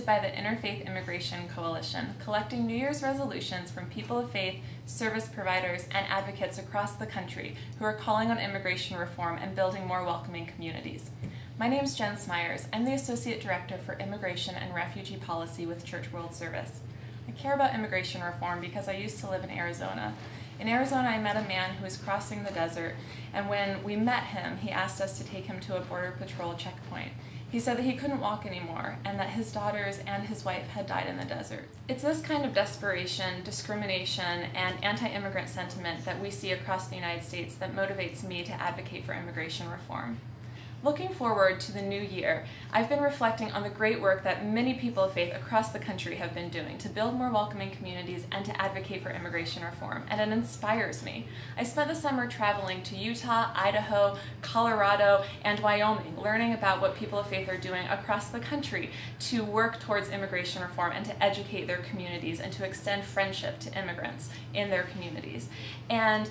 by the Interfaith Immigration Coalition, collecting New Year's resolutions from people of faith, service providers, and advocates across the country who are calling on immigration reform and building more welcoming communities. My name is Jen Smyers. I'm the Associate Director for Immigration and Refugee Policy with Church World Service. I care about immigration reform because I used to live in Arizona. In Arizona, I met a man who was crossing the desert, and when we met him, he asked us to take him to a Border Patrol checkpoint. He said that he couldn't walk anymore and that his daughters and his wife had died in the desert. It's this kind of desperation, discrimination, and anti-immigrant sentiment that we see across the United States that motivates me to advocate for immigration reform. Looking forward to the new year, I've been reflecting on the great work that many people of faith across the country have been doing to build more welcoming communities and to advocate for immigration reform, and it inspires me. I spent the summer traveling to Utah, Idaho, Colorado, and Wyoming, learning about what people of faith are doing across the country to work towards immigration reform and to educate their communities and to extend friendship to immigrants in their communities. And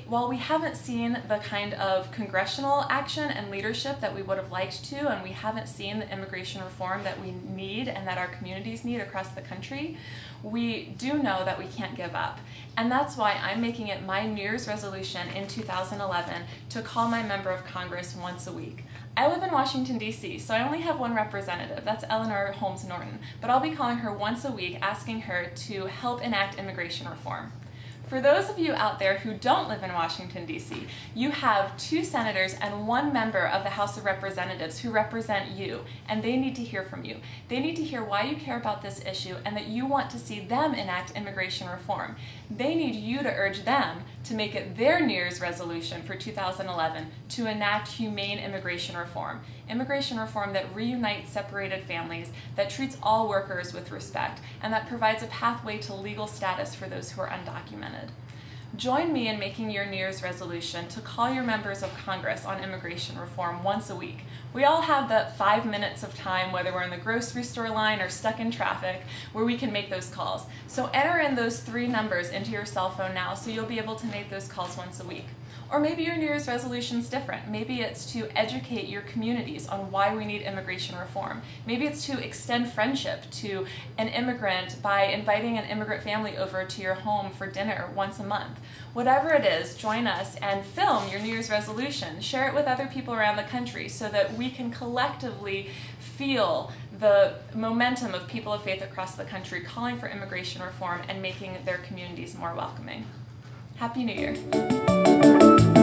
while we haven't seen the kind of congressional action and leadership that we would have liked to, and we haven't seen the immigration reform that we need and that our communities need across the country, we do know that we can't give up. And that's why I'm making it my New Year's resolution in 2011 to call my member of Congress once a week. I live in Washington, D.C., so I only have one representative. That's Eleanor Holmes Norton. But I'll be calling her once a week, asking her to help enact immigration reform. For those of you out there who don't live in Washington, D.C., you have 2 senators and 1 member of the House of Representatives who represent you, and they need to hear from you. They need to hear why you care about this issue and that you want to see them enact immigration reform. They need you to urge them to make it their New Year's resolution for 2011 to enact humane immigration reform. Immigration reform that reunites separated families, that treats all workers with respect, and that provides a pathway to legal status for those who are undocumented. Join me in making your New Year's resolution to call your members of Congress on immigration reform once a week. We all have that 5 minutes of time, whether we're in the grocery store line or stuck in traffic, where we can make those calls. So enter in those 3 numbers into your cell phone now so you'll be able to make those calls once a week. Or maybe your New Year's resolution's different. Maybe it's to educate your communities on why we need immigration reform. Maybe it's to extend friendship to an immigrant by inviting an immigrant family over to your home for dinner once a month. Whatever it is, join us and film your New Year's resolution. Share it with other people around the country so that we can collectively feel the momentum of people of faith across the country calling for immigration reform and making their communities more welcoming. Happy New Year.